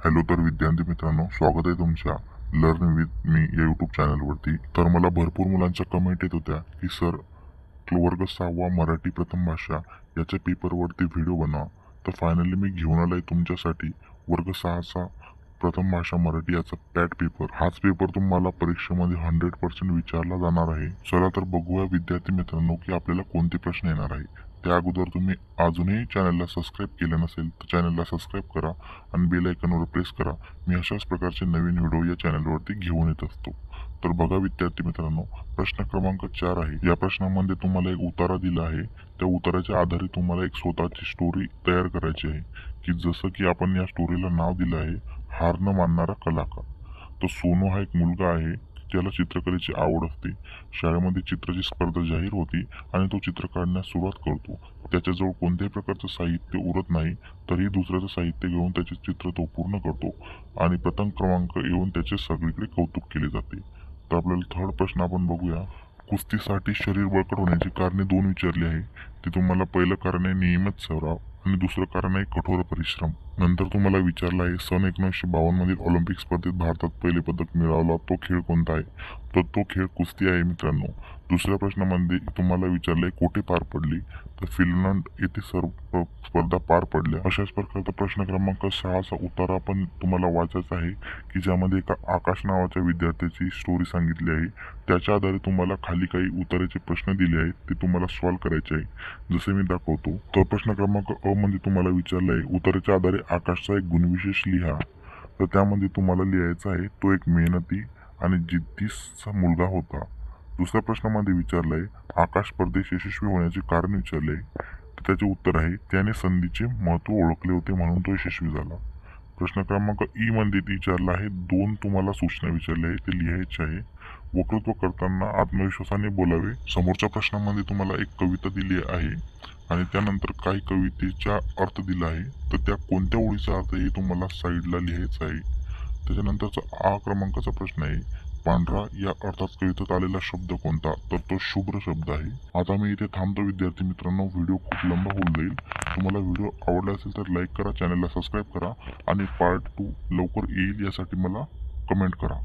Hello तर विद्यार्थी मित्रांनो, स्वागत आहे तुमच्या लर्न विथ मी या यूट्यूब चॅनलवरती. तर मला भरपूर मुलांच्या कमेंट येत होत्या की सर, वर्ग 6वा मराठी प्रथम भाषा याच्या पेपरवरती व्हिडिओ बनवा. तर फायनली मी घेऊन आलो आहे तुमच्यासाठी वर्ग 6चा प्रथम भाषा मराठी याचा पॅट पेपर. हाच पेपर तुम्हाला परीक्षेमध्ये 100% विचारला जाणार आहे. चला तर बघूया विद्यार्थी मित्रांनो की आपल्याला कोणते प्रश्न येणार आहे. त्या अगोदर तुम्ही अजूनही चॅनलला सबस्क्राईब केलं नसेल तर चॅनलला सबस्क्राईब करा आणि बेल आयकॉनवर प्रेस करा. मी अशाच प्रकारचे नवीन व्हिडिओ या चॅनलवरती घेऊन येत असतो. तर बघा विद्यार्थी मित्रांनो, प्रश्न क्रमांक 4 आहे. या प्रश्नामध्ये तुम्हाला एक उतारा दिला आहे. त्या उताराच्या आधारे तुम्हाला एक स्वतःची स्टोरी तयार करायची आहे की जसं की आपण या स्टोरीला नाव दिलं आहे हार न मानणारा कलाकार. तो सोनू हा एक मुलगा आहे, त्याला चित्रकलेची आवड असते. शाळेमध्ये चित्राची स्पर्धा जाहीर होती आणि तो चित्र काढण्यास सुरुवात करतो. त्याच्याजवळ कोणत्याही प्रकारचं साहित्य उरत नाही, तरीही दुसऱ्याचं साहित्य घेऊन त्याचे चित्र तो पूर्ण करतो आणि प्रथम क्रमांक येऊन त्याचे सगळीकडे कौतुक केले जाते. तर आपल्याला थर्ड प्रश्न आपण बघूया. कुस्तीसाठी शरीर बळकट होण्याची कारणे 2 विचारली आहे. ते तुम्हाला पहिलं कारण आहे नियमित सराव आणि दुसरं कारण आहे कठोर परिश्रम. नंतर तुम्हाला विचारलं आहे सन 1952 मधील ऑलिम्पिक स्पर्धेत भारतात पहिले पदक मिळवला तो खेळ कोणता आहे. तर तो खेळ कुस्ती आहे मित्रांनो. दुसऱ्या प्रश्नामध्ये तुम्हाला विचारलंय कोठे पार पडली. तर फिनलंड येथे सर्व स्पर्धा पार पडल्या. अशाच प्रकारचा प्रश्न क्रमांक 6चा उतारा पण तुम्हाला वाचायचा आहे की ज्यामध्ये एका आकाश नावाच्या विद्यार्थ्याची स्टोरी सांगितली आहे. त्याच्या आधारे तुम्हाला खाली काही उताराचे प्रश्न दिले आहेत, ते तुम्हाला सॉल्व्ह करायचे आहे. जसे मी दाखवतो. तर प्रश्न क्रमांक अ मध्ये तुम्हाला विचारलं आहे उताराच्या आधारे आकाशचा एक गुणविशेष लिहा. तर त्यामध्ये तुम्हाला लिहायचा आहे तो एक मेहनती आणि जिद्दीचा मुलगा होता. दुसऱ्या प्रश्नामध्ये विचारलं आहे आकाश स्पर्धेत यशस्वी होण्याचे कारण विचारले आहे. तर त्याचे उत्तर आहे त्याने संधीचे महत्त्व ओळखले होते म्हणून तो यशस्वी झाला. प्रश्न क्रमांक ई मध्ये विचारला आहे 2 तुम्हाला सूचना विचारल्या आहे, ते लिहायचे आहे. वक्तृत्व करताना आत्मविश्वासाने बोलावे. समोरच्या प्रश्नामध्ये तुम्हाला एक कविता दिली आहे आणि त्यानंतर काही कवितेचा अर्थ दिला आहे. तर त्या कोणत्या ओळीचा अर्थ हे तुम्हाला साईडला लिहायचा आहे. त्याच्यानंतरचा आ क्रमांकाचा प्रश्न आहे पांढरा या अर्थात कवितेत आलेला शब्द कोणता. तर तो शुभ्र शब्द आहे. आता मी इथे थांबतो विद्यार्थी मित्रांनो, व्हिडिओ खूप लंबा होऊन जाईल. तुम्हाला व्हिडिओ आवडला असेल तर लाईक करा, चॅनलला सबस्क्राईब करा आणि पार्ट 2 लवकर येईल यासाठी मला कमेंट करा.